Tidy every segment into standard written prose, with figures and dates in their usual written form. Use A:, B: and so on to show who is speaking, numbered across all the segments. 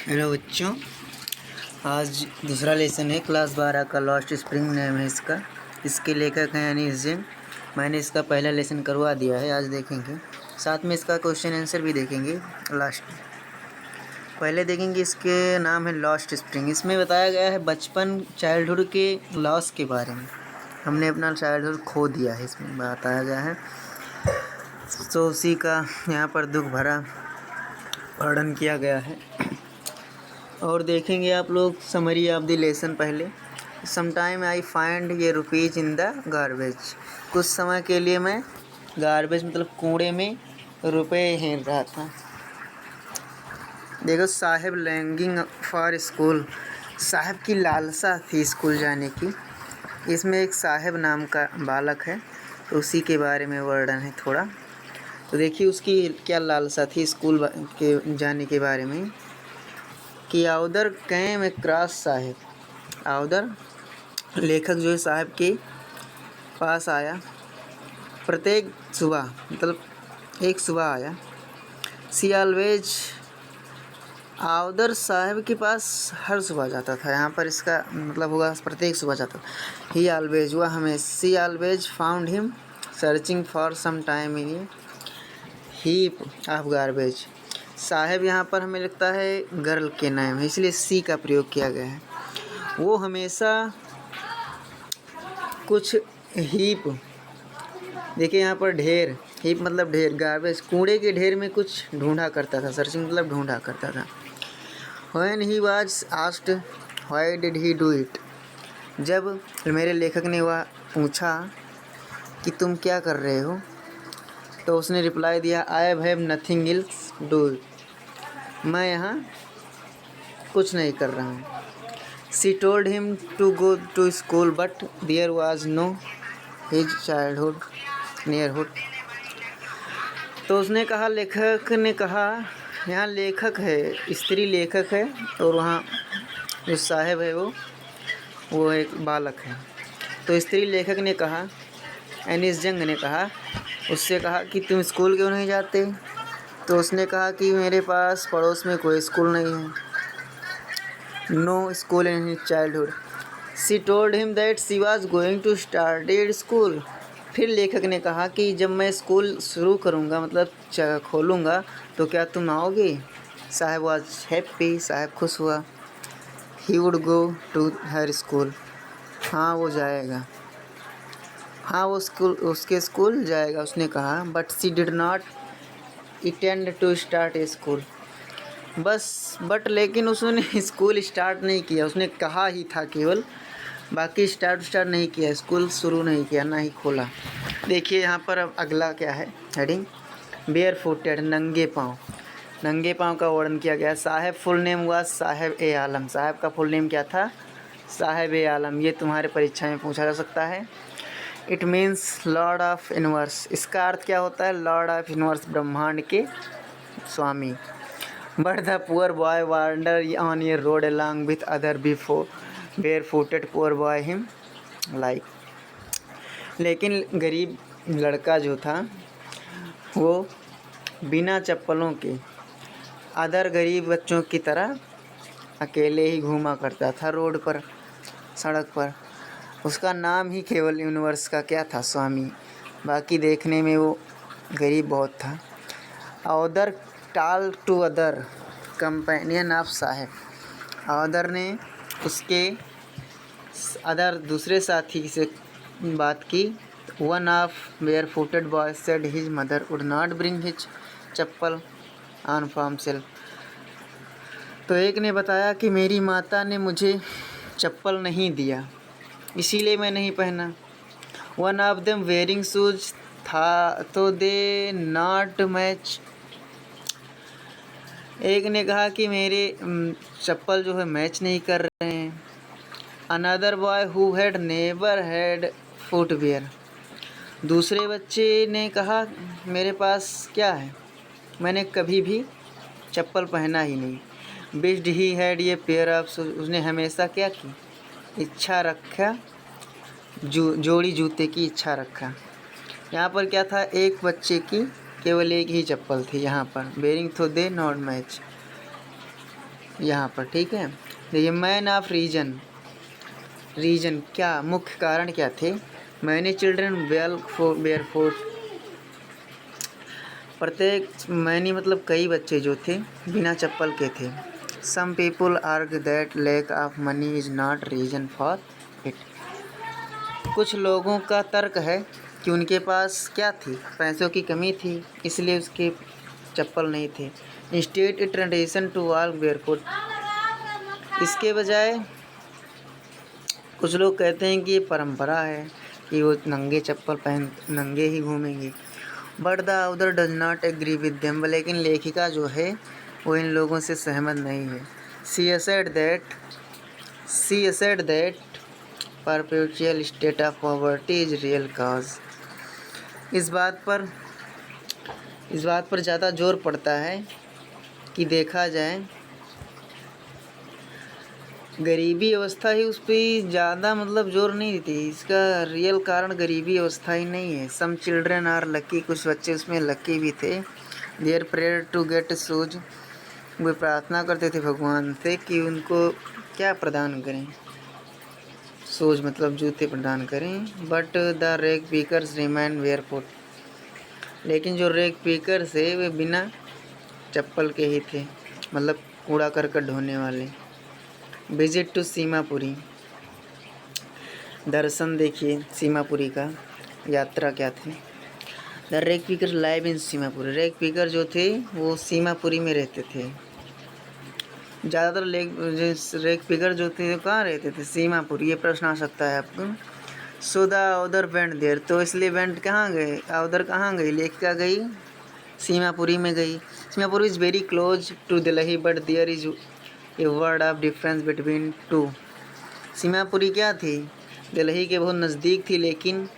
A: Hello बच्चों, आज दूसरा लेसन है क्लास 12 का। लॉस्ट स्प्रिंग नेम है इसका। इसके लेखक हैं अनीस जैन। मैंने इसका पहला लेसन करवा दिया है, आज देखेंगे। साथ में इसका क्वेश्चन आंसर भी देखेंगे लास्ट में। पहले देखेंगे इसके नाम है लॉस्ट स्प्रिंग। इसमें बताया गया है बचपन, चाइल्डहुड के लॉस के बारे में। हमने अपना चाइल्डहुड खो दिया है, इसमें बताया गया है। तो उसी का यहाँ पर दुख भरा वर्णन किया गया है। और देखेंगे आप लोग समरी ऑफ द लेसन। पहले समटाइम आई फाइंड ये रुपीज़ इन द गार्बेज। कुछ समय के लिए मैं गार्बेज मतलब कूड़े में रुपए हेर रहा था। देखो, साहेब लैंगिंग फॉर स्कूल। साहब की लालसा थी स्कूल जाने की। इसमें एक साहेब नाम का बालक है, तो उसी के बारे में वर्णन है थोड़ा। तो देखिए उसकी क्या लालसा थी स्कूल के जाने के बारे में। कि आउदर कैम अक्रॉस साहेब। आउदर लेखक जो है साहब के पास आया। प्रत्येक सुबह मतलब एक सुबह आया। सी ऑलवेज। आउदर साहब के पास हर सुबह जाता था। यहाँ पर इसका मतलब होगा प्रत्येक सुबह जाता था। ही ऑलवेज हुआ हमें। She always found him searching for some time in heap of garbage. Saheb यहाँ पर हमें लगता है गर्ल के नाम है, इसलिए सी का प्रयोग किया गया है। वो हमेशा कुछ हीप, देखिए यहाँ पर ढेर, हीप मतलब ढेर, गार्बेज कूड़े के ढेर में कुछ ढूंढा करता था। सर्चिंग मतलब ढूंढा करता था। When he was asked why did he do it. जब मेरे लेखक ने वह पूछा कि तुम क्या कर रहे हो, तो उसने रिप्लाई दिया I have nothing else do it. मैं यहाँ कुछ नहीं कर रहा हूँ। She told him to go to school but there was no his childhood neighbourhood. तो उसने कहा, लेखक ने कहा, यहाँ लेखक है, स्त्री लेखक है, और वहाँ जो साहेब है वो एक बालक है। तो स्त्री लेखक ने कहा, एनिस जंग ने कहा, उससे कहा कि तुम स्कूल क्यों नहीं जाते। तो उसने कहा कि मेरे पास पड़ोस में कोई स्कूल नहीं है। No school in his childhood. She told him that she was going to started school. फिर लेखक ने कहा कि जब मैं स्कूल शुरू करूँगा मतलब खोलूँगा तो क्या तुम आओगे। साहब वॉज हैप्पी। साहब खुश हुआ। He would go to her school. हाँ वो जाएगा, हाँ वो स्कूल, उसके स्कूल जाएगा उसने कहा। But she did not intend to start a school. बस बट लेकिन उसने स्कूल स्टार्ट नहीं किया। उसने कहा ही था केवल, बाकी स्टार्ट नहीं किया, स्कूल शुरू नहीं किया, ना ही खोला। देखिए यहाँ पर अब अगला क्या है हेडिंग, बेयर फुटेड, नंगे पाँव। नंगे पाँव का वर्णन किया गया। साहेब फुल नेम हुआ साहेब ए आलम। साहेब का फुल नेम क्या था? साहेब ए आलम। ये तुम्हारे परीक्षा में पूछा जा सकता है। It means Lord of universe. इसका अर्थ क्या होता है? लॉर्ड ऑफ यूनिवर्स, ब्रह्मांड के स्वामी। But the poor boy wander on a road along with other before bare footed poor boy him like. लेकिन गरीब लड़का जो था वो बिना चप्पलों के अदर गरीब बच्चों की तरह अकेले ही घूमा करता था रोड पर, सड़क पर। उसका नाम ही केवल यूनिवर्स का क्या था? स्वामी। बाकी देखने में वो गरीब बहुत था। Author talk to other companion of Saheb. Author ने उसके अदर दूसरे साथी से बात की। One of bare footed boy said his mother would not bring his chappal on from shelf. तो एक ने बताया कि मेरी माता ने मुझे चप्पल नहीं दिया, इसीलिए मैं नहीं पहना। One of them wearing shoes था तो दे नॉट मैच। एक ने कहा कि मेरे चप्पल जो है मैच नहीं कर रहे हैं। Another boy who had never had footwear. दूसरे बच्चे ने कहा मेरे पास क्या है, मैंने कभी भी चप्पल पहना ही नहीं। विश्ड ही हैड ये पेयर ऑफ शूज। उसने हमेशा क्या की? इच्छा रखा, जोड़ी जूते की इच्छा रखा। यहाँ पर क्या था? एक बच्चे की केवल एक ही चप्पल थी। यहाँ पर बेरिंग तो दे नॉट मैच। यहाँ पर, ठीक है। देखिए मैन ऑफ रीजन, रीजन क्या मुख्य कारण क्या थे। Many children well for bare foot, प्रत्येक मैनी मतलब कई बच्चे जो थे बिना चप्पल के थे। Some people argue that lack of money is not reason for it, कुछ लोगों का तर्क है कि उनके पास क्या थी, पैसों की कमी थी, इसलिए उसके चप्पल नहीं थे। Instead it tradition to walk barefoot, इसके बजाय कुछ लोग कहते हैं कि ये परंपरा है कि वो नंगे चप्पल पहन नंगे ही घूमेंगे। But the author does not agree with them, लेकिन लेखिका जो है वो इन लोगों से सहमत नहीं है। She said that perpetual state of poverty is real cause, इस बात पर ज़्यादा जोर पड़ता है कि देखा जाए गरीबी अवस्था ही उस पर ज़्यादा मतलब जोर नहीं देती, इसका रियल कारण गरीबी अवस्था ही नहीं है। सम चिल्ड्रन आर लकी, कुछ बच्चे उसमें लकी भी थे। There prayer to get shoes, वे प्रार्थना करते थे भगवान से कि उनको क्या प्रदान करें, शूज मतलब जूते प्रदान करें। But the rag pickers remain barefoot, लेकिन जो रेक पीकर्स है वे बिना चप्पल के ही थे, मतलब कूड़ा करकट ढोने वाले। विजिट टू सीमापुरी, दर्शन देखिए सीमापुरी का, यात्रा क्या थी। द रेक पीकर लाइव इन सीमापुरी, रेक पीकर जो थे वो सीमापुरी में रहते थे। ज़्यादातर रेक पीकर जो थे कहाँ रहते थे, सीमापुरी। ये प्रश्न आ सकता है आपको। सो द उधर वेंट देर, तो इसलिए वेंट कहाँ गए, उधर कहाँ गई, लेखिका गई सीमापुरी में गई। Seemapuri is very close to Delhi but there is a world of difference between two, Seemapuri क्या थी, दिल्ली के बहुत नज़दीक थी, लेकिन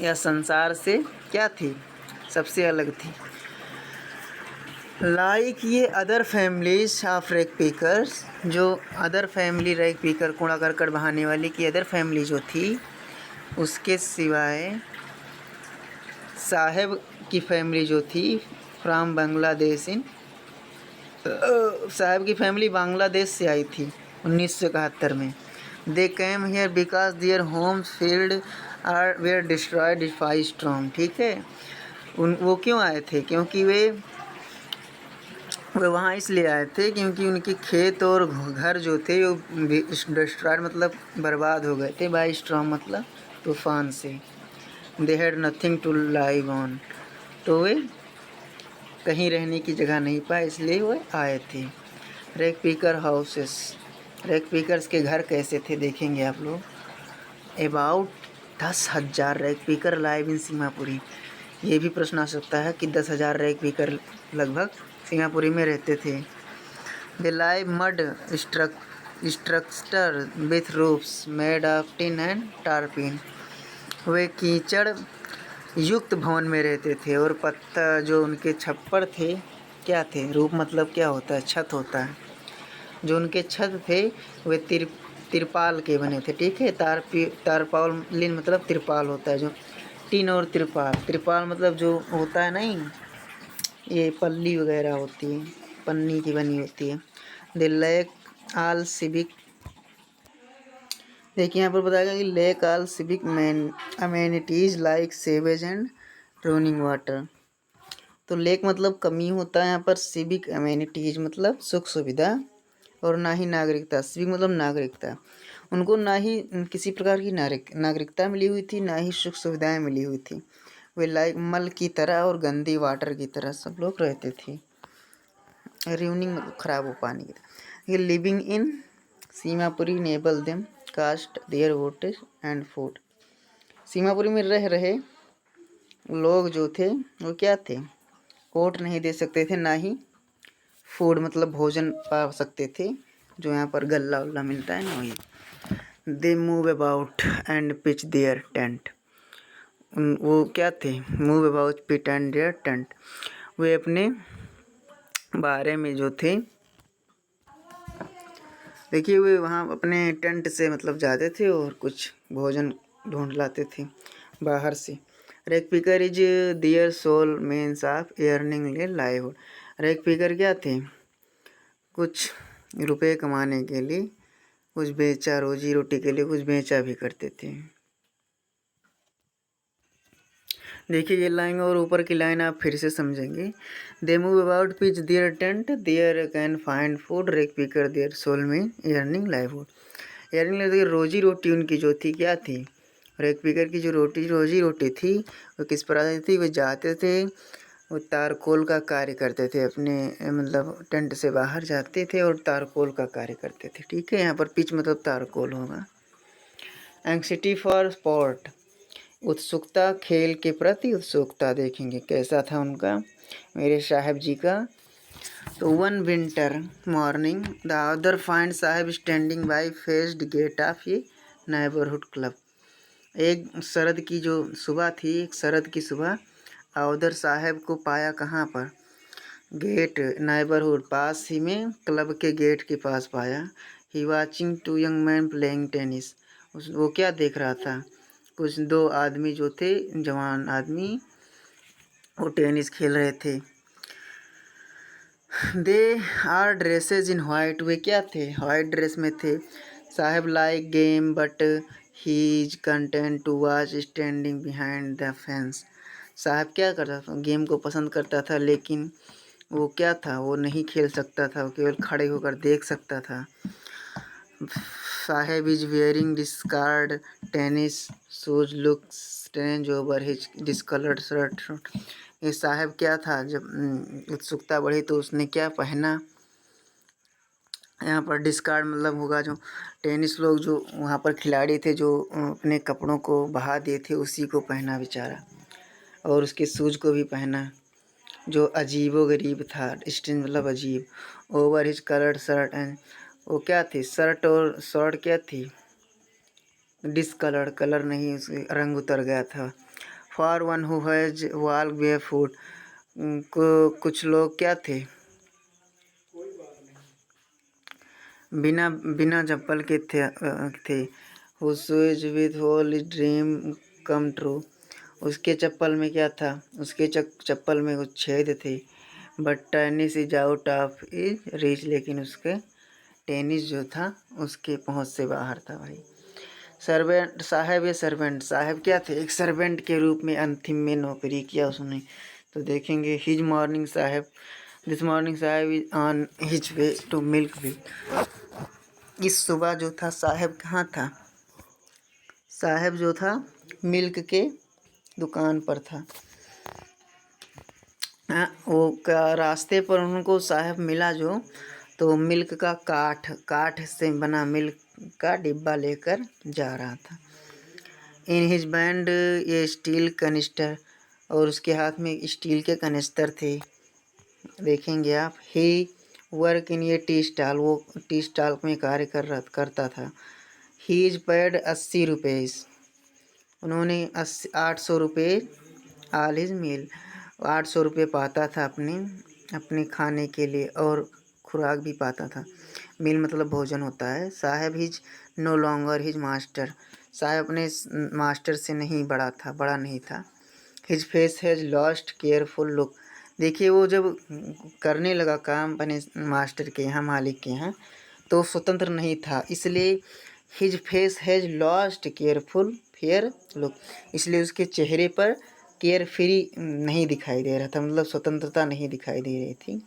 A: यह संसार से क्या थी, सबसे अलग थी। लाइक ये अदर फैमिलीज ऑफ रैक पीकर्स, जो अदर फैमिली रैक पीकर कूड़ा करकट बहाने वाली की अदर फैमिली जो थी, उसके सिवाय साहेब की फैमिली जो थी फ्राम बांग्लादेश इन, साहब की फैमिली बांग्लादेश से आई थी 1971 में। They came here because their homes field are were destroyed by storm, ठीक है। वो क्यों आए थे, क्योंकि वे वहाँ इसलिए आए थे क्योंकि उनके खेत और घर जो थे वो डिस्ट्रॉयड मतलब बर्बाद हो गए थे, बाई स्टॉर्म मतलब तूफान से। They had nothing to live on, तो वे कहीं रहने की जगह नहीं पाए, इसलिए वो आए थे। रेक पीकर हाउसेस, रेक पीकर्स के घर कैसे थे देखेंगे आप लोग। अबाउट 10,000 रेक पीकर लाइव इन सीमापुरी, ये भी प्रश्न आ सकता है कि 10,000 रेक पीकर लगभग सीमापुरी में रहते थे। They live mud structure with roofs made of tin and tarpaulin, वे कीचड़ युक्त भवन में रहते थे और पत्थर जो उनके छप्पर थे क्या थे, रूप मतलब क्या होता है, छत होता है। जो उनके छत थे वे तिरपाल के बने थे, ठीक है। तारपालिन मतलब तिरपाल होता है, जो टीन और तिरपाल मतलब जो होता है नहीं, ये पल्ली वगैरह होती है, पन्नी की बनी होती है। द लेक आल सिविक, देखिए यहाँ पर बताया गया कि lack all civic amenities like sewage and running water, तो लेक मतलब कमी होता है यहाँ पर, सिविक अमेनिटीज़ मतलब सुख सुविधा, और ना ही नागरिकता, सिविक मतलब नागरिकता, उनको ना ही किसी प्रकार की नागरिकता मिली हुई थी, ना ही सुख सुविधाएं मिली हुई थी। वे लाइक मल की तरह और गंदी वाटर की तरह सब लोग रहते थे। रिवनिंग मतलब खराब हो पानी की तरह। ये living in Seemapuri enable them cast their votes and food, Seemapuri में रह रहे लोग जो थे वो क्या थे, वोट नहीं दे सकते थे, ना ही फूड मतलब भोजन पा सकते थे, जो यहाँ पर गल्ला उल्ला मिलता है ना, वही। They move about and pitch their tent, वो क्या थे, move about pitch and their tent, वे अपने बारे में जो थे, देखिए वे वहाँ अपने टेंट से मतलब जाते थे और कुछ भोजन ढूंढ लाते थे बाहर से। Rag picker is their sole means of earning livelihood, rag picker क्या थे, कुछ रुपए कमाने के लिए कुछ बेचा, रोजी रोटी के लिए कुछ बेचा भी करते थे। देखिए ये लाइन और ऊपर की लाइन आप फिर से समझेंगे। They move about pitch their tent, there can find food, rag picker their sole में अर्निंग लाइवहुड। अर्निंग रोजी रोटी उनकी जो थी क्या थी, रेक पिकर की जो रोजी रोटी थी वो किस प्रकार थी, वो जाते थे वो तारकोल का कार्य करते थे, अपने मतलब टेंट से बाहर जाते थे और तारकोल का कार्य करते थे। ठीक है, यहाँ पर पिच मतलब तारकोल होगा। एंग्जाइटी फॉर स्पोर्ट, उत्सुकता, खेल के प्रति उत्सुकता। देखेंगे कैसा था उनका मेरे साहब जी का। तो one winter morning the other find Saheb standing by fenced gate of ये नेबरहुड क्लब। एक शरद की जो सुबह थी, एक शरद की सुबह अवधर साहब को पाया कहाँ पर, गेट नेबरहुड पास ही में क्लब के गेट के पास पाया। He watching two young man playing tennis, वो क्या देख रहा था, कुछ दो आदमी जो थे, जवान आदमी, वो टेनिस खेल रहे थे। They are dresses in white, वे क्या थे, वाइट ड्रेस में थे। Saheb like game but he is content to watch standing behind the fence. Saheb क्या करता था, गेम को पसंद करता था, लेकिन वो क्या था, वो नहीं खेल सकता था, वो केवल खड़े होकर देख सकता था। Saheb is wearing discard tennis shoes, look strange over his discoloured shirt. ये साहब क्या था, जब उत्सुकता बढ़ी तो उसने क्या पहना, यहाँ पर डिस्कार्ड मतलब होगा जो टेनिस लोग जो वहाँ पर खिलाड़ी थे जो अपने कपड़ों को बहा दिए थे उसी को पहना बेचारा, और उसके शूज को भी पहना जो अजीबो गरीब था, स्ट्रेंज मतलब अजीब। Over his coloured shirt and, वो क्या थी, शर्ट और शर्ट क्या थी, डिसकलर्ड, कलर नहीं, उसके रंग उतर गया था। For one who has walk bare foot, कुछ लोग क्या थे, बिना बिना चप्पल के थे। Who shoes with hole dream come true, उसके चप्पल में क्या था, उसके चप्पल में कुछ छेद थे। But tennis is out of is reach, लेकिन उसके टेनिस जो था उसके पहुंच से बाहर था भाई। सर्वेंट साहब, ये सर्वेंट साहब क्या थे, एक सर्वेंट के रूप में अंतिम में नौकरी किया उसने। तो देखेंगे his morning Saheb, this morning Saheb is on his way to milk way. इस सुबह जो था साहब कहाँ था, साहब जो था मिल्क के दुकान पर था। वो का रास्ते पर उनको साहब मिला जो, तो मिल्क का काठ से बना मिल्क का डिब्बा लेकर जा रहा था। इन हिज बैंड ये स्टील कनिस्टर, और उसके हाथ में स्टील के कनिस्टर थे। देखेंगे आप। ही वर्क इन ये टी स्टॉल, वो टी स्टॉल में कार्य करता था। ही इज पेड 80 रुपये, उन्होंने 800 रुपये आल हिज मील, 800 रुपये पाता था अपने खाने के लिए, और खुराक भी पाता था। मील मतलब भोजन होता है। Saheb is no longer his master, Saheb अपने मास्टर से नहीं बड़ा नहीं था। His face has lost careful look, देखिए वो जब करने लगा काम अपने मास्टर के यहाँ, मालिक के यहाँ, तो स्वतंत्र नहीं था, इसलिए his face has lost careful fair look, इसलिए उसके चेहरे पर केयर फ्री नहीं दिखाई दे रहा था, मतलब स्वतंत्रता नहीं दिखाई दे रही थी।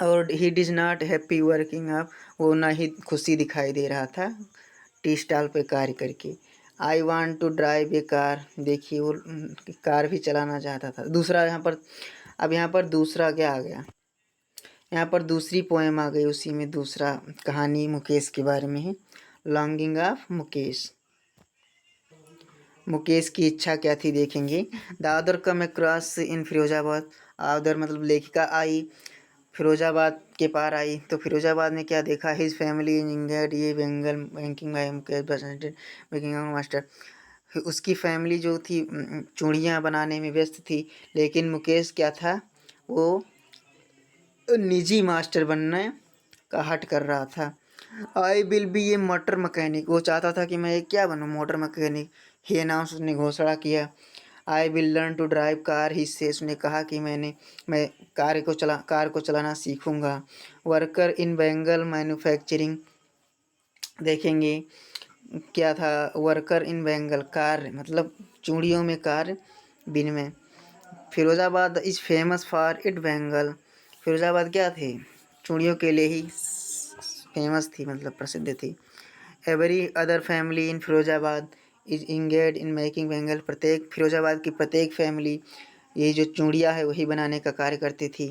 A: और ही डिज नॉट हैप्पी वर्किंग अप, वो ना ही खुशी दिखाई दे रहा था टी स्टॉल पे कार्य करके। I want to drive a car, देखिए वो कार भी चलाना चाहता था। दूसरा यहाँ पर, अब यहाँ पर दूसरा क्या आ गया, यहाँ पर दूसरी पोएम आ गई, उसी में दूसरा कहानी मुकेश के बारे में है। लॉन्गिंग ऑफ मुकेश, मुकेश की इच्छा क्या थी देखेंगे। The other come across in Firozabad, other मतलब लेखिका आई फिरोजाबाद के पार आई, तो फिरोजाबाद में क्या देखा, हिज फैमिली इंजर्ड ये bangle making by Mukesh making master, उसकी फैमिली जो थी चूड़ियाँ बनाने में व्यस्त थी, लेकिन मुकेश क्या था, वो निजी मास्टर बनने का हट कर रहा था। आई विल बी ये मोटर मैकेनिक, वो चाहता था कि मैं एक क्या बनूँ, मोटर मैकेनिक। ही अनाउंस, उसने घोषणा किया। I will learn to drive car he says, उसने कहा कि मैं कार को चलाना सीखूँगा। वर्कर इन बेंगल मैन्युफैक्चरिंग देखेंगे क्या था। वर्कर इन बेंगल कार मतलब चूड़ियों में कार विनिमय। Firozabad is famous for it Bengal. Firozabad क्या थी, चूड़ियों के लिए ही फेमस थी, मतलब प्रसिद्ध थी। Every other family in Firozabad is engage in making Bengal. प्रत्येक फिरोज़ाबाद की प्रत्येक फैमिली ये जो चूड़ियाँ है वही बनाने का कार्य करती थी।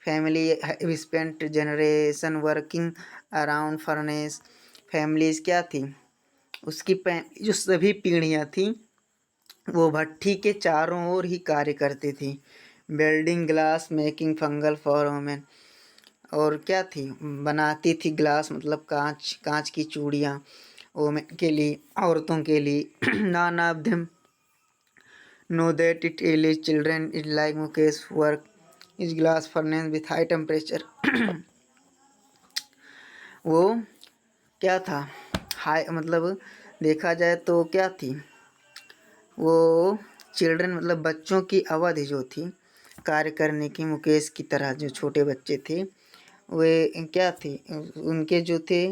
A: Family spent generation working around furnace. Families क्या थी, उसकी जो सभी पीढ़ियाँ थी वो भट्ठी के चारों ओर ही कार्य करती थी। Building glass making fungal for women. और क्या थी, बनाती थी ग्लास मतलब कांच की चूड़ियाँ वुमेन के लिए, औरतों के लिए। None of them know that it is children is like Mukesh work is glass furnace with high temperature. वो क्या था, हाई मतलब देखा जाए तो क्या थी वो, चिल्ड्रन मतलब बच्चों की अवधि जो थी कार्य करने की, मुकेश की तरह जो छोटे बच्चे थे वे क्या थी, उनके जो थे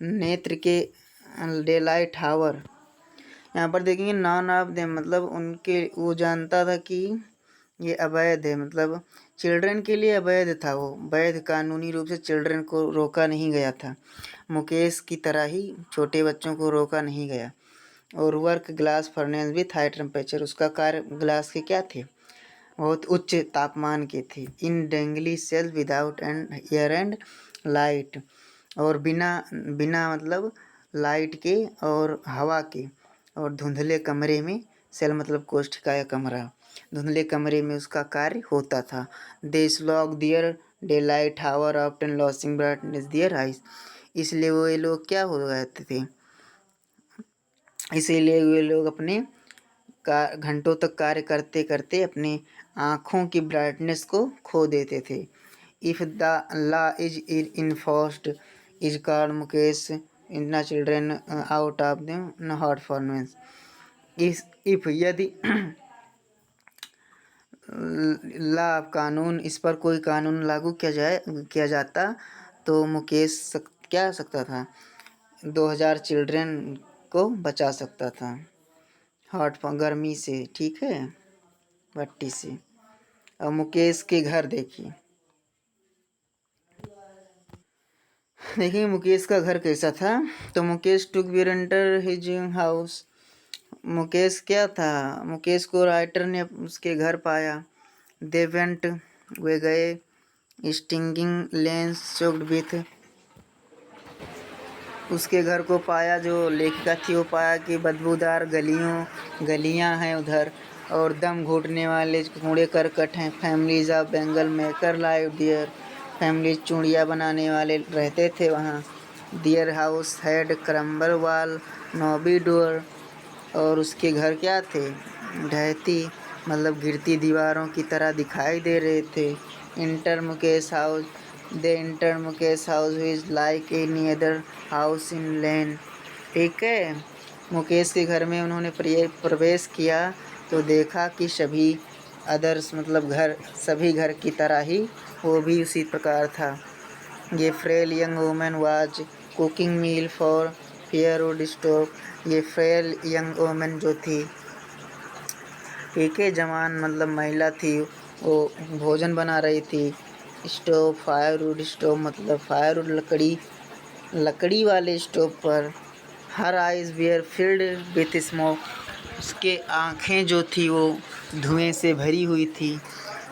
A: नेत्र के डे लाइट हावर। यहाँ पर देखेंगे नॉन ऑफ देम मतलब उनके, वो जानता था कि ये अवैध है, मतलब चिल्ड्रन के लिए अवैध था, वो वैध कानूनी रूप से चिल्ड्रन को रोका नहीं गया था। मुकेश की तरह ही छोटे बच्चों को रोका नहीं गया। और work glass furnace with high temperature, उसका कार्य ग्लास के क्या थे, बहुत उच्च तापमान के थे। In dingy cell without and air and light, और बिना बिना मतलब लाइट के और हवा के, और धुंधले कमरे में, सेल मतलब कोष्ठिका या कमरा, धुंधले कमरे में उसका कार्य होता था। दे स्लॉग दियर डे लाइट हावर ऑफ्टन लॉसिंग ब्राइटनेस दियर आइज। इसलिए वो ये लोग क्या हो गए थे, इसीलिए वे लोग अपने घंटों तक कार्य करते करते अपनी आँखों की ब्राइटनेस को खो देते थे। If the law is enforced is called Mukesh in children out of the hot furnaces. If यदि ला कानून, इस पर कोई कानून लागू किया जाता तो मुकेश क्या सकता था, 2000 चिल्ड्रन को बचा सकता था हॉट गर्मी से, ठीक है, भट्टी से। अब मुकेश के घर देखिए मुकेश का घर कैसा था। तो मुकेश टुक वीरेंटर हिज हाउस। मुकेश क्या था, मुकेश को राइटर ने उसके घर पाया। दे वेंट, वे गए। स्टिंगिंग लेंस चोक्ड विथ, उसके घर को पाया, जो लेखिका थी वो पाया कि बदबूदार गलियां हैं उधर, और दम घुटने वाले कूड़े करकट हैं। Families of bangle maker live there, family चूड़ियाँ बनाने वाले रहते थे वहाँ। डियर हाउस हैड क्रम्बल वाल नोबी डोर, और उसके घर क्या थे, ढहती मतलब गिरती दीवारों की तरह दिखाई दे रहे थे। Enter Mukesh house, they enter Mukesh house is like any other house in lane. ठीक है, मुकेश के घर में उन्होंने प्रवेश किया तो देखा कि सभी अदर्स मतलब घर, सभी घर की तरह ही वो भी उसी प्रकार था। ये frail young women was cooking meal for firewood stove. ये फ्रेल यंग वुमेन जो थी, ठीक है, जवान मतलब महिला थी, वो भोजन बना रही थी। स्टोव, फायरवुड स्टोव मतलब फायरवुड लकड़ी वाले स्टोव पर। Her eyes were filled with smoke, उसके आँखें जो थी वो धुएं से भरी हुई थी।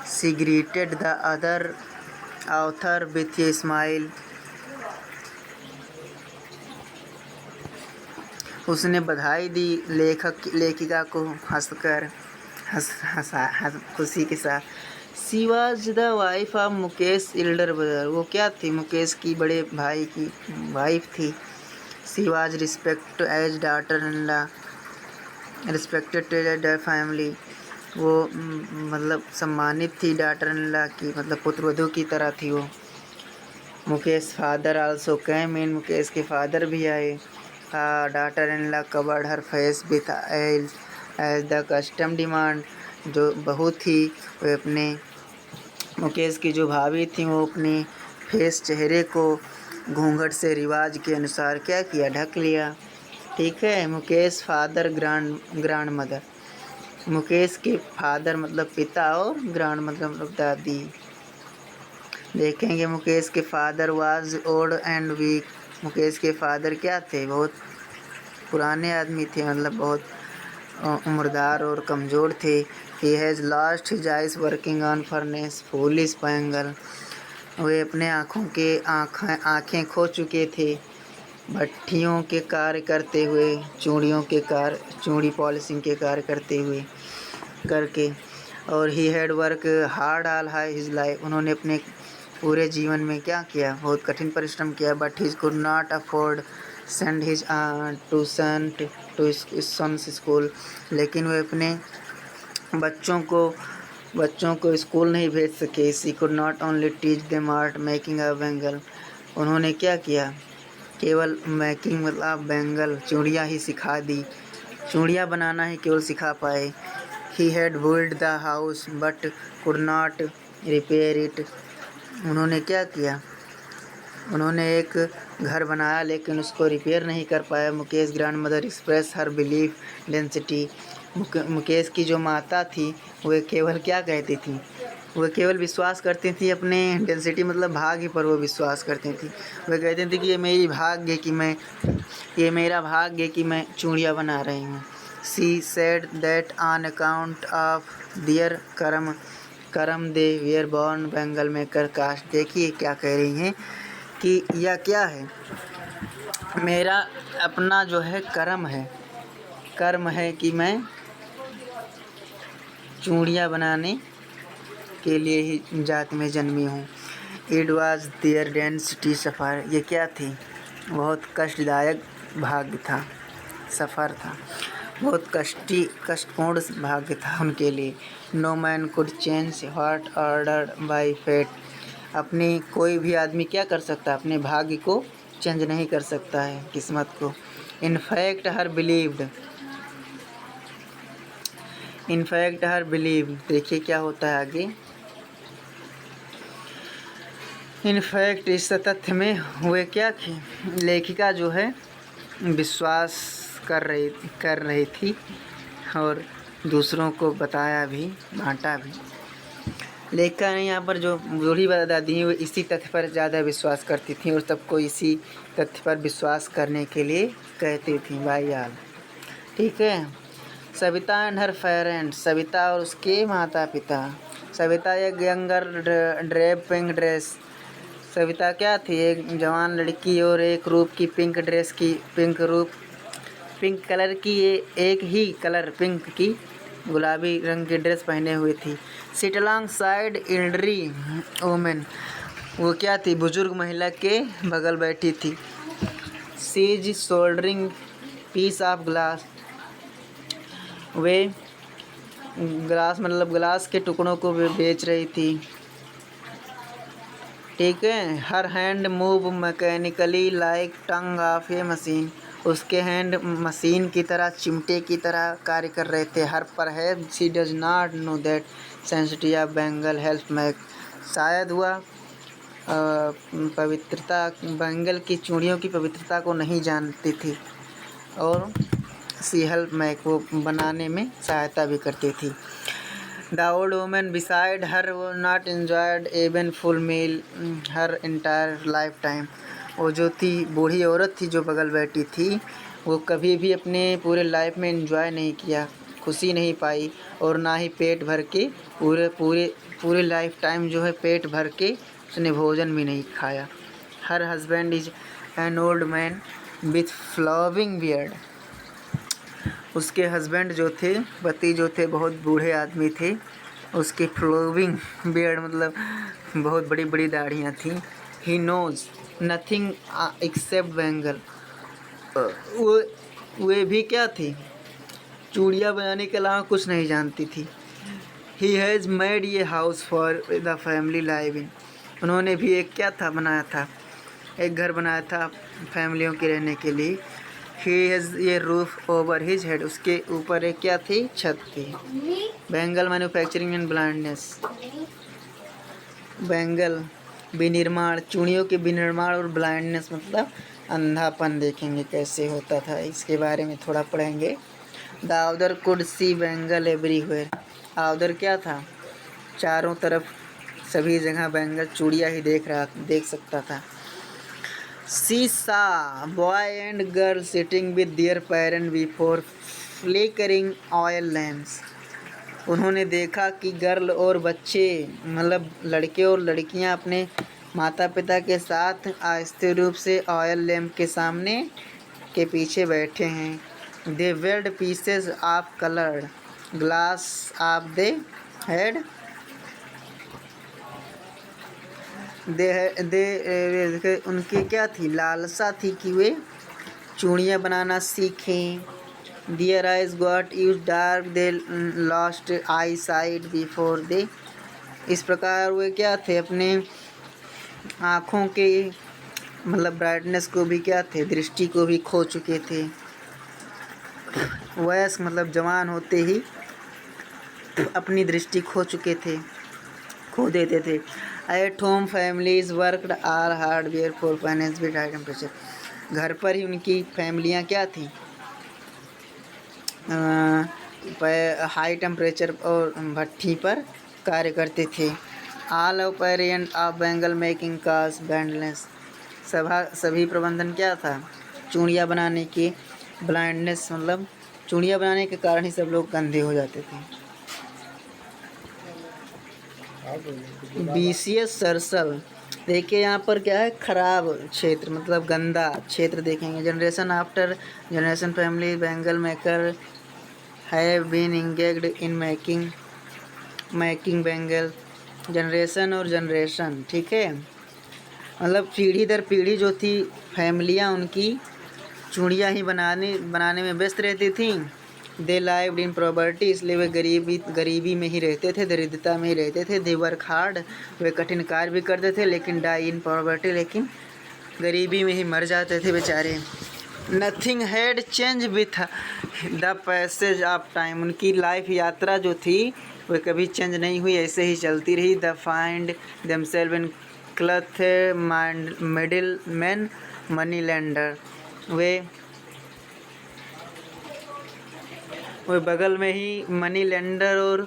A: She greeted the other author with a smile, उसने बधाई दी लेखिका को हंसकर, खुशी के साथ। She was the wife of Mukesh elder brother, वो क्या थी, मुकेश की बड़े भाई की वाइफ थी। She was respect as daughter in law, respected to the family, वो मतलब सम्मानित थी डॉटर इन लॉ की, मतलब पुत्रवधू की तरह थी वो। Mukesh father also came in, Mukesh के फादर भी आए। Daughter in law covered her face with as the custom demand, जो बहुत ही वे अपने मुकेश की जो भाभी थी वो अपने फेस चेहरे को घूंघट से रिवाज के अनुसार क्या किया, ढक लिया। ठीक है। Mukesh father grand mother, Mukesh के फादर मतलब पिता और ग्रांड मतलब दादी। देखेंगे मुकेश के father was old and weak. Mukesh के फादर क्या थे, बहुत पुराने आदमी थे, मतलब बहुत उम्रदार और कमज़ोर थे। He has lost his eyes working on furnace foolish bangle. वे अपने आँखें खो चुके थे भट्ठियों के कार्य करते हुए, चूड़ी पॉलिशिंग के कार्य करते हुए करके। और he had work hard all his life. उन्होंने अपने पूरे जीवन में क्या किया, बहुत कठिन परिश्रम किया। But he could not afford send his tuition to sons school. लेकिन वे अपने बच्चों को स्कूल नहीं भेज सके। She could not only teach them art making a bangle. उन्होंने क्या किया, केवल मेकिंग मतलब बैंगल चूड़ियाँ ही सिखा दी, चूड़ियाँ बनाना ही केवल सिखा पाए। He had build the house but could not repair it. उन्होंने क्या किया, उन्होंने एक घर बनाया लेकिन उसको रिपेयर नहीं कर पाया। Mukesh grand mother express her belief density. Mukesh की जो माता थी वह केवल क्या कहती थी, वह केवल विश्वास करती थी अपने डेंसिटी मतलब भाग्य पर वो विश्वास करती थी। वह कहती थी कि ये मेरा भाग्य कि मैं चूड़ियाँ बना रही हूँ। She said that on account of their karam they were born bangle maker caste. देखिए क्या कह रही हैं कि यह क्या है, मेरा अपना जो है कर्म है कि मैं चूड़ियाँ बनाने के लिए ही जात में जन्मी हूँ। इट वाज देयर डेंसिटी सफ़र। ये क्या थी, बहुत कष्टदायक भाग्य था, सफ़र था, बहुत कष्टपूर्ण भाग्य था उनके लिए। No man could change what ordered by fate. अपनी कोई भी आदमी क्या कर सकता है, अपने भाग्य को चेंज नहीं कर सकता है, किस्मत को। इनफैक्ट हर बिलीव। देखिए क्या होता है आगे। इनफैक्ट इस तथ्य में हुए क्या कि लेखिका जो है विश्वास कर रही थी और दूसरों को बताया भी, बांटा भी। लेखिका ने यहाँ पर जो बूढ़ी दादी हैं वो इसी तथ्य पर ज़्यादा विश्वास करती थी और सबको इसी तथ्य पर विश्वास करने के लिए कहती थी भाईयाल। ठीक है। Savita and her parents. Savita और उसके माता पिता। सविता एक younger drape pink dress. Savita क्या थी, एक जवान लड़की और एक रूप की पिंक ड्रेस की पिंक कलर की, एक ही कलर पिंक की गुलाबी रंग की ड्रेस पहने हुई थी। Sit along side elderly women. वो क्या थी, बुजुर्ग महिला के बगल बैठी थी। She is soldering piece of glass. वे ग्लास के टुकड़ों को वे बेच रही थी। ठीक है। Her hand move mechanically like tong of a machine. उसके हैंड मशीन की तरह, चिमटे की तरह कार्य कर रहे थे। हर पर है she does not know that sensitive of bangle help make. शायद वह पवित्रता, बैंगल की चूड़ियों की पवित्रता को नहीं जानती थी और सी हेल्प मेक, वो बनाने में सहायता भी करती थी। The old woman beside her was not enjoyed even full meal her entire lifetime. वो जो थी, बूढ़ी औरत थी जो बगल बैठी थी, वो कभी भी अपने पूरे लाइफ में एंजॉय नहीं किया, खुशी नहीं पाई और ना ही पेट भर के पूरे लाइफ टाइम जो है पेट भर के उसने भोजन भी नहीं खाया। Her husband is an old man with following beard. उसके हस्बैंड जो थे, पति जो थे, बहुत बूढ़े आदमी थे। उसके फ्लोविंग बियर्ड मतलब बहुत बड़ी बड़ी दाढ़ियाँ थीं। He knows nothing except bangle. वे भी क्या थी, चूड़ियाँ बनाने के अलावा कुछ नहीं जानती थी। ही हैज़ मेड ये house for the family live in. उन्होंने भी एक क्या था, बनाया था, एक घर बनाया था फैमिलियों के रहने के लिए। ही हैज़ ये रूफ ओवर हिज हेड। उसके ऊपर एक क्या थी, छत थी। Bengal manufacturing and blindness. Bengal विनिर्माण, चूड़ियों के विनिर्माण और ब्लाइंडनेस मतलब अंधापन देखेंगे कैसे होता था, इसके बारे में थोड़ा पढ़ेंगे। The author could see bangle everywhere. Author क्या था? चारों तरफ सभी जगह बेंगल चूड़ियाँ ही देख सकता था। सी सा boy and girl sitting with their parent before flickering oil lamps. उन्होंने देखा कि गर्ल और बच्चे मतलब लड़के और लड़कियां अपने माता पिता के साथ आहिस्ते रूप से ऑयल लैम्प के सामने के पीछे बैठे हैं। They weld pieces of coloured glass of the head. दे उनकी क्या थी? लालसा थी कि वे चूड़ियाँ बनाना सीखें। Their eyes got used dark, they lost eyesight before they। इस प्रकार वे क्या थे? अपने आँखों के मतलब ब्राइटनेस को भी क्या थे? दृष्टि को भी खो चुके थे। वयस्क मतलब जवान होते ही अपनी दृष्टि खो चुके थे, खो देते थे। At home families worked are hardware for finance with high temperature. घर पर ही उनकी फैमिलियाँ क्या थी? हाई टेम्परेचर और भट्ठी पर कार्य करते थे। All of parent of bangle making cast blindness. सभी प्रबंधन क्या था? चूड़ियाँ बनाने के ब्लाइंडनेस मतलब चूड़ियाँ बनाने के कारण ही सब लोग अंधे हो जाते थे। बीसीएस सर्कल देखिए यहाँ पर क्या है? खराब क्षेत्र मतलब गंदा क्षेत्र देखेंगे। Generation after generation family bangle maker have been engaged in making bangle. Generation और जनरेशन, ठीक है, मतलब पीढ़ी दर पीढ़ी जो थी फैमिलियाँ उनकी चूड़ियाँ ही बनाने में व्यस्त रहती थीं। दे लाइव्ड इन प्रॉपर्टी, इसलिए वे गरीबी में ही रहते थे, दरिद्रता में ही रहते थे। दे वर्क हार्ड, वे कठिन कार्य भी करते थे, लेकिन डाई इन प्रॉपर्टी, लेकिन गरीबी में ही मर जाते थे बेचारे। Nothing had change with the passage of time. उनकी लाइफ यात्रा जो थी वह कभी चेंज नहीं हुई, ऐसे ही चलती रही। They find themselves in clutch middle man money lender. वे बगल में ही मनी लेंडर और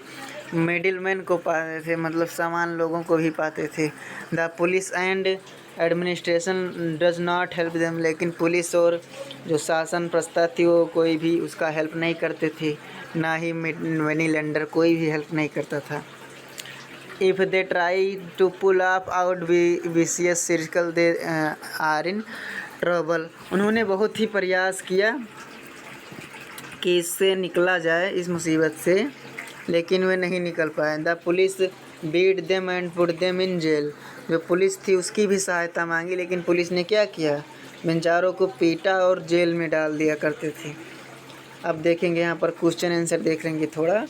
A: मिडिल मैन को पाते थे, मतलब सामान लोगों को भी पाते थे। The police and administration does not help them. लेकिन पुलिस और जो शासन प्रस्ता थी वो कोई भी उसका हेल्प नहीं करते थे, ना ही मनी लेंडर कोई भी हेल्प नहीं करता था। If they try to pull off out vicious circle they are in trouble. उन्होंने बहुत ही प्रयास किया कि इससे निकला जाए, इस मुसीबत से, लेकिन वे नहीं निकल पाए। The police beat them and put them in jail. जो पुलिस थी उसकी भी सहायता मांगी, लेकिन पुलिस ने क्या किया? बेचारों को पीटा और जेल में डाल दिया करते थे। अब देखेंगे यहाँ पर क्वेश्चन आंसर देख लेंगे, थोड़ा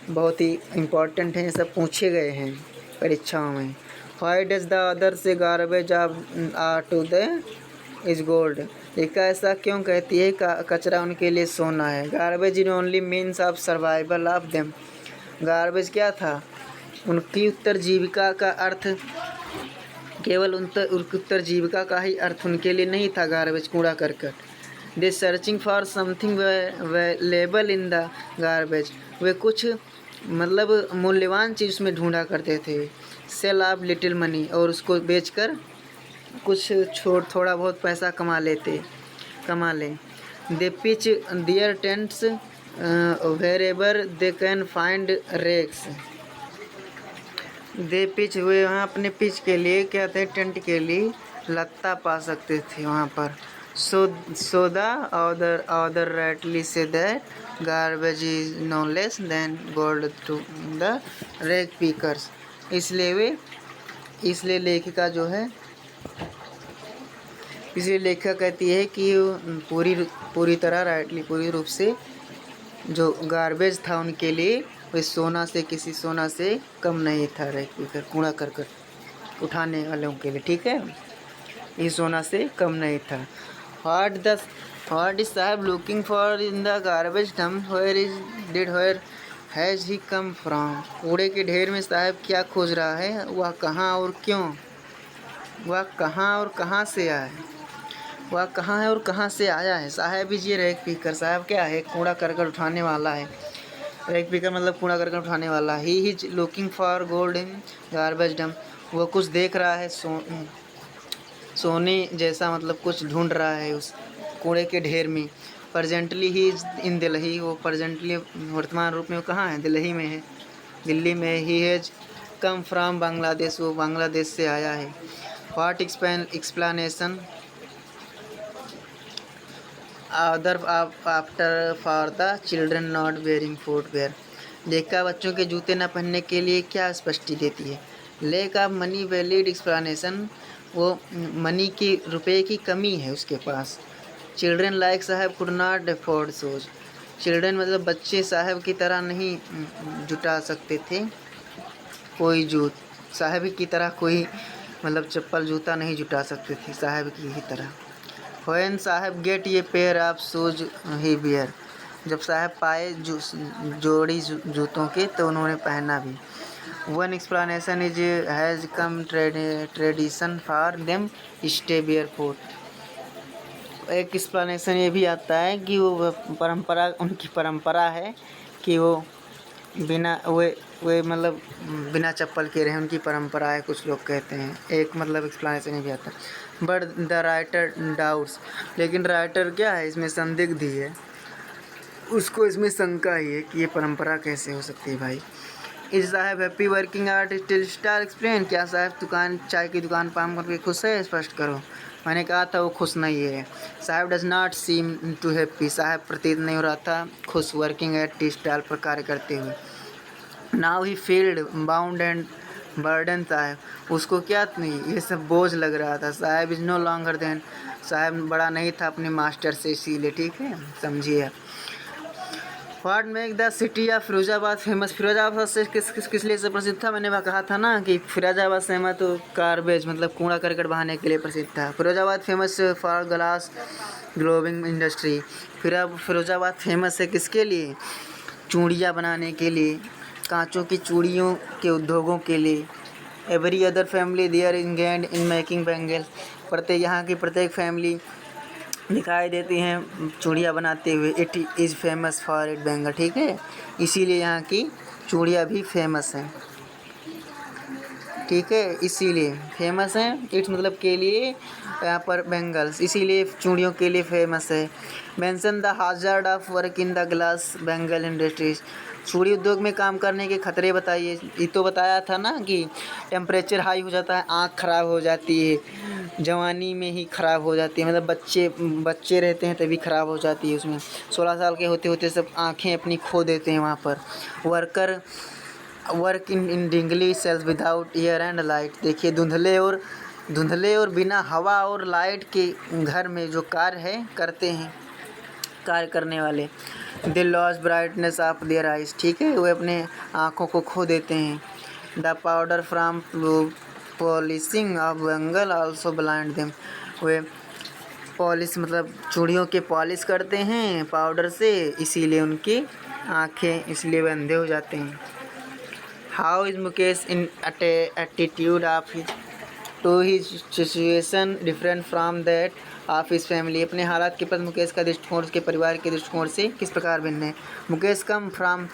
A: बहुत ही इम्पोर्टेंट है, ये सब पूछे गए हैं परीक्षाओं में। Why does the author say garbage of to the is gold. लिखा ऐसा क्यों कहती है कचरा उनके लिए सोना है। Garbage in only means of survival of them. Garbage क्या था? उनकी उत्तरजीविका का अर्थ, केवल उत्तरजीविका का ही अर्थ उनके लिए नहीं था गार्बेज, कूड़ा करकट। They searching for something valuable in the garbage. वे कुछ मतलब मूल्यवान चीज़ में ढूंढा करते थे। सेल ऑफ लिटिल मनी, और उसको बेचकर कुछ थोड़ा बहुत पैसा कमा लें। They pitch their tents wherever they can find rags. They pitch, वे वहाँ अपने पिच के लिए क्या थे? टेंट के लिए लत्ता पा सकते थे वहाँ पर। So the author rightly say that garbage is no less than gold to the rag pickers. इसलिए लेखिका जो है, इसलिए लेखिका कहती है कि पूरी तरह राइटली, पूरी रूप से जो गार्बेज था उनके लिए वे किसी सोना से कम नहीं था। रेक पिकर, कूड़ा करकट उठाने वालों के लिए, ठीक है, ये सोना से कम नहीं था। What is Saheb looking for in the garbage dump, where has he come from. कूड़े के ढेर में साहब क्या खोज रहा है, वह कहाँ और क्यों, वह कहाँ और कहाँ से आया है, वह कहाँ है और कहाँ से आया है। साहब इज ये रैक पिकर। साहब क्या है, कूड़ा करकट उठाने वाला है। रैक पिकर मतलब कूड़ा करकट उठाने वाला। He is looking for gold in garbage डम। वह कुछ देख रहा है सोने जैसा, मतलब कुछ ढूंढ रहा है उस कूड़े के ढेर में। Presently he is in Delhi. वो प्रजेंटली वर्तमान रूप में वो कहाँ है, दिल्ली में है, दिल्ली में। He has come from Bangladesh. वो बांग्लादेश से आया है। What explanation other after for the children not wearing footwear. लेखा बच्चों के जूते न पहनने के लिए क्या स्पष्टि देती है। Lake of money valid explanation. वो मनी की, रुपए की कमी है उसके पास। चिल्ड्रन लाइक साहब could not afford shoes. Children मतलब बच्चे साहब की तरह नहीं जुटा सकते थे कोई जूत। साहब की तरह कोई मतलब चप्पल जूता नहीं जुटा सकते थे साहब की ही तरह। व्हेन साहब गेट ये pair of shoes he wear. जब साहब पाए जोड़ी जूतों के तो उन्होंने पहना भी। One explanation is has come tradition for them stay barefoot. एक एक्सप्लेनेशन ये भी आता है कि वो परंपरा, उनकी परंपरा है कि वो बिना वे मतलब बिना चप्पल के रहे, उनकी परंपरा है, कुछ लोग कहते हैं। एक मतलब एक्सप्लेनेशन भी आता है। But the writer doubts. लेकिन राइटर क्या है, इसमें संदिग्ध ही है, उसको इसमें शंका ही है कि ये परंपरा कैसे हो सकती है भाई। इज साहब happy working art still star explain. क्या साहब चाय की दुकान काम करके खुश है, स्पष्ट करो। मैंने कहा था वो खुश नहीं है। Saheb does not seem to happy. Saheb प्रतीत नहीं हो रहा था खुश वर्किंग एट टी स्टाल पर कार्य करते हुए। Now he field bound and burden. साहब उसको क्या नहीं, ये सब बोझ लग रहा था। साहब इज नो लॉन्गर देन। साहब बड़ा नहीं था अपने मास्टर से, इसीलिए। ठीक है, समझिए। What make the city of Firozabad famous. Firozabad से किस लिए से प्रसिद्ध था। मैंने वह कहा था ना कि फिरोजाबाद शहर तो गार्बेज मतलब कूड़ा करकट बहाने के लिए प्रसिद्ध था। Firozabad famous for glass blowing industry. Firozabad famous है किसके लिए, चूड़ियाँ बनाने के लिए, कांचों की चूड़ियों के उद्योगों के लिए। Every other family there engaged in making bangles. यहाँ की प्रत्येक फैमिली दिखाई देती हैं चूड़ियाँ बनाते हुए। It is famous for it bangle. ठीक है, इसीलिए यहाँ की चूड़ियाँ भी फेमस हैं। ठीक है, इसीलिए फेमस हैं। इट्स मतलब के लिए, यहाँ पर बैंगल्स इसीलिए चूड़ियों के लिए फेमस है। Mention the hazard of work in the glass bangle industries. चूड़ी उद्योग में काम करने के खतरे बताइए। ये तो बताया था ना कि टेम्परेचर हाई हो जाता है, आँख ख़राब हो जाती है, जवानी में ही ख़राब हो जाती है, मतलब बच्चे रहते हैं तभी ख़राब हो जाती है उसमें। 16 साल के होते होते सब आँखें अपनी खो देते हैं वहाँ पर। Work in dingy cells without air and light. देखिए, धुंधले और बिना हवा और लाइट के घर में जो कार्य करने वाले। They lose brightness of their eyes. ठीक है, वे अपने आँखों को खो देते हैं। The powder from polishing of bangle also blind them. वे पॉलिश मतलब चूड़ियों के पॉलिश करते हैं पाउडर से, इसीलिए उनकी आँखें इसलिए वे अंधे हो जाते हैं। How is Mukesh in attitude of his to his situation different from that of his family. अपने हालात के प्रति मुकेश का दृष्टिकोण उसके परिवार के दृष्टिकोण से किस प्रकार भिन्न है। मुकेश कम फ्राम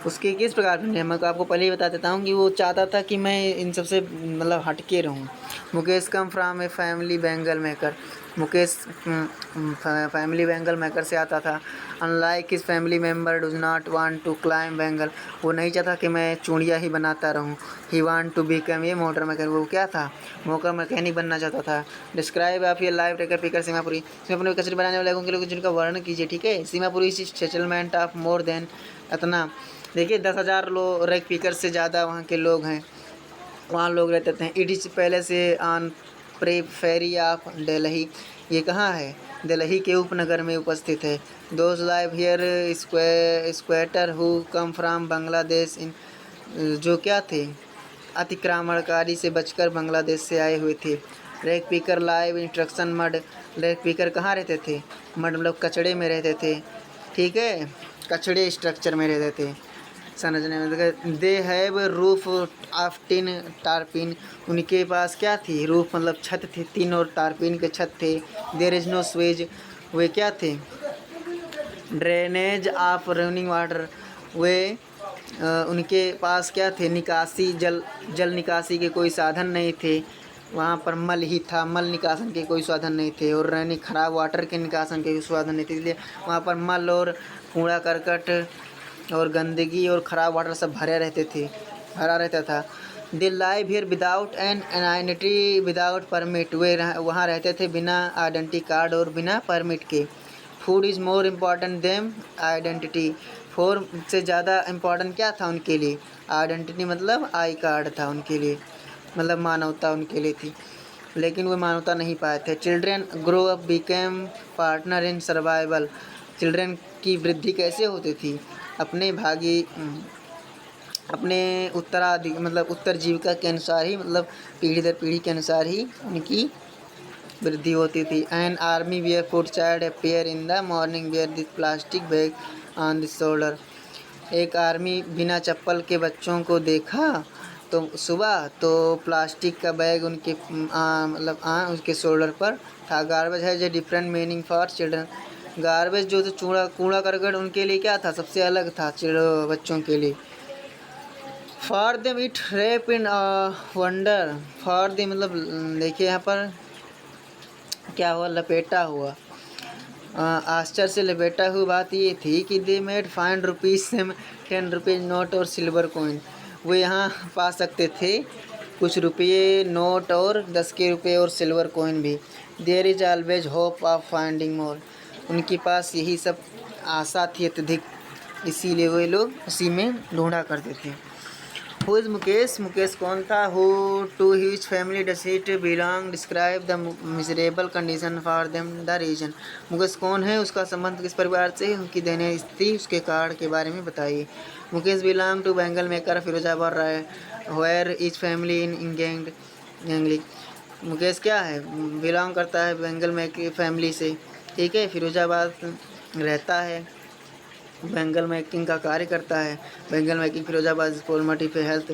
A: उसके किस प्रकार भिन्न है। मैं आपको पहले ही बता देता हूँ कि वो चाहता था कि मैं इन सबसे मतलब हटके रहूँ। Mukesh come from a family bangle maker. Mukesh family bangle maker से आता था। Unlike his family member does not want to claim bangle. वो नहीं चाहता कि मैं चूड़ियाँ ही बनाता रहूँ। He want to become a motor mechanic. वो क्या था, मोटर मैकेनिक बनना चाहता था। डिस्क्राइब ऑफ ये life rag picker Seemapuri. Seemapuri कचरे बनाने वाले लोगों के लोग जिनका वर्णन कीजिए। ठीक है, Seemapuri settlement of more than इतना। देखिए 10,000 लोग रेक पिकर से ज़्यादा वहाँ के लोग हैं, वहाँ लोग रहते थे। इट इज़ पहले से ऑन प्रेफेरी ऑफ दिल्ली। ये कहाँ है, दिल्ली के उपनगर में उपस्थित है। Those live here squatter who come from Bangladesh in. जो क्या थे, अतिक्रमणकारी से बचकर बांग्लादेश से आए हुए थे। Rag picker live instruction mud. Rag picker कहाँ रहते थे, मड मतलब कचड़े में रहते थे। ठीक है, कचड़े स्ट्रक्चर में रहते थे। संरचना में they have roof of tin tarpaulin, उनके पास क्या थी, रूफ मतलब छत थी, टिन और टारपिन के छत थे। देयर इज नो स्वेज, वे क्या थे, ड्रेनेज ऑफ रनिंग वाटर, वे उनके पास क्या थे, निकासी जल निकासी के कोई साधन नहीं थे। वहाँ पर मल ही था, मल निकासन के कोई साधन नहीं थे, और रनिंग खराब वाटर के निकासन के कोई साधन नहीं थे, इसलिए वहाँ पर मल और कूड़ा करकट और गंदगी और ख़राब वाटर सब भरा रहता था। They live here without an identity without permit, वे वहाँ रहते थे बिना आइडेंटिटी कार्ड और बिना परमिट के। Food is more important them identity, four से ज़्यादा इम्पॉर्टेंट क्या था उनके लिए, आइडेंटिटी मतलब आई कार्ड था उनके लिए, मतलब मानवता उनके लिए थी, लेकिन वो मानवता नहीं पाए थे। Children grow up became partner in survival, children की वृद्धि कैसे होती थी, अपने उत्तराधिक मतलब उत्तर जीविका के अनुसार ही, मतलब पीढ़ी दर पीढ़ी के अनुसार ही उनकी वृद्धि होती थी। An army barefoot child appear in the morning where this plastic bag on the shoulder, एक आर्मी बिना चप्पल के बच्चों को देखा तो सुबह तो प्लास्टिक का बैग उनके मतलब उसके शोल्डर पर था। गार्बेज है जो different meaning for children, garbage जो कूड़ा करकट उनके लिए क्या था, सबसे अलग था बच्चों के लिए। For them it rape in wonder, for them मतलब देखिए यहाँ पर क्या हुआ, लपेटा हुआ, आश्चर्य से लपेटा हुई बात ये थी कि दे मेड फाइंड रुपीज़ से 10 रुपीज़ नोट और सिल्वर कॉइन, वो यहाँ पा सकते थे कुछ रुपये नोट और 10 के रुपये और सिल्वर कॉइन भी। There is always hope of finding more, उनके पास यही सब आशा थी अत्यधिक, इसीलिए वे लोग उसी में ढूंढा करते थे। हु इज़ मुकेश, मुकेश कौन था, who to whose family does it belong, describe the miserable condition for them the reason, Mukesh कौन है, उसका संबंध किस परिवार से, उनकी दयनीय स्थिति, उसके कारण के बारे में बताइए। Mukesh belong to bangle maker Firozabad राय, where is family in England, Mukesh क्या है, बिलोंग करता है बेंगल मेकर फैमिली से, ठीक है, फिरोजाबाद रहता है, बेंगल मेकिंग का कार्य करता है। बेंगल मेकिंग फिरोजाबाद पोलमटी पे हेल्थ,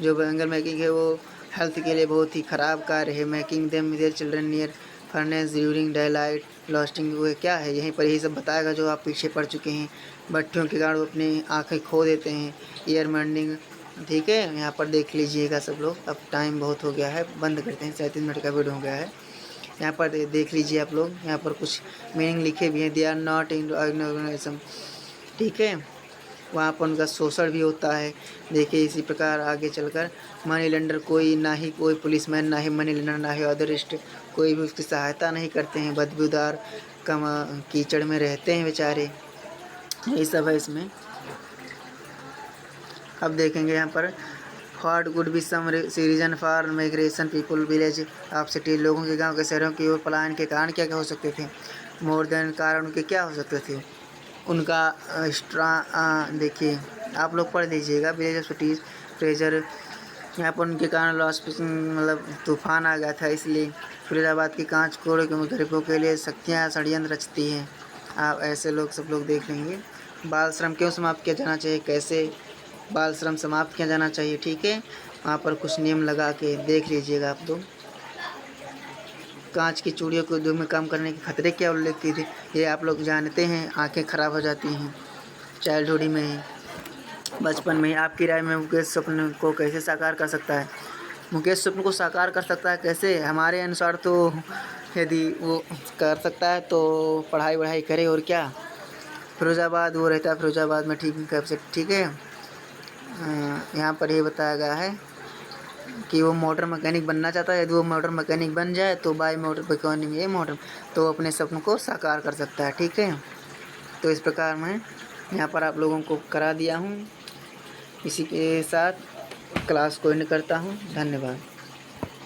A: जो बेंगल मेकिंग है वो हेल्थ के लिए बहुत ही ख़राब कार्य है। Making them their children near furnace during day light lasting, वो क्या है, यहीं पर यही सब बताएगा जो आप पीछे पड़ चुके हैं। भट्टियों के कारण वो अपनी आँखें खो देते हैं। ईयर मंडिंग, ठीक है, यहाँ पर देख लीजिएगा सब लोग, अब टाइम बहुत हो गया है, बंद करते हैं, 37 मिनट का वीडियो हो गया है। यहाँ पर देख लीजिए आप लोग, यहाँ पर कुछ मीनिंग लिखे भी हैं। They are not in organization, ठीक है, वहाँ पर उनका शोषण भी होता है। देखिए इसी प्रकार आगे चलकर मनी लेंडर, कोई ना ही कोई पुलिसमैन, ना ही मनी लेंडर, ना ही अदरिस्ट, कोई भी उसकी सहायता नहीं करते हैं। बदबूदार कीचड़ में रहते हैं बेचारे, यही सब है इसमें। अब देखेंगे यहाँ पर what would be some reason for migration people village of city, लोगों के गांव के शहरों की ओर पलायन के कारण क्या क्या हो सकते थे। मोर देन कारण उनके क्या हो सकते थे, उनका देखिए आप लोग पढ़ लीजिएगा, विलेज ऑफ सिटीज प्रेजर, यहाँ पर उनके कारण लॉस मतलब तूफान आ गया था, इसलिए फिरोजाबाद की कांच कोड़े के गरीबों के लिए शक्तियाँ षड्यंत्र रचती हैं। आप ऐसे लोग सब लोग देख लेंगे। बाल श्रम क्यों समाप्त किया जाना चाहिए, कैसे बाल श्रम समाप्त किया जाना चाहिए, ठीक है, वहाँ पर कुछ नियम लगा के देख लीजिएगा आप लोग। कांच की चूड़ियों को उद्योग में काम करने के खतरे क्या उल्लेख की थी, ये आप लोग जानते हैं, आंखें ख़राब हो जाती हैं चाइल्डहुड में ही, बचपन में ही। आपकी राय में मुकेश स्वप्न को कैसे साकार कर सकता है, मुकेश स्वप्न को साकार कर सकता है कैसे, हमारे अनुसार तो यदि वो कर सकता है तो पढ़ाई करे, और क्या, फिरोजाबाद वो रहता है, फिरोजाबाद में, ठीक है। यहाँ पर ये बताया गया है कि वो मोटर मैकेनिक बनना चाहता है, यदि वो मोटर मैकेनिक बन जाए तो बाय मोटर मैकेनिक ये मोटर तो अपने सपनों को साकार कर सकता है, ठीक है। तो इस प्रकार मैं यहाँ पर आप लोगों को करा दिया हूँ, इसी के साथ क्लास को एंड करता हूँ। धन्यवाद।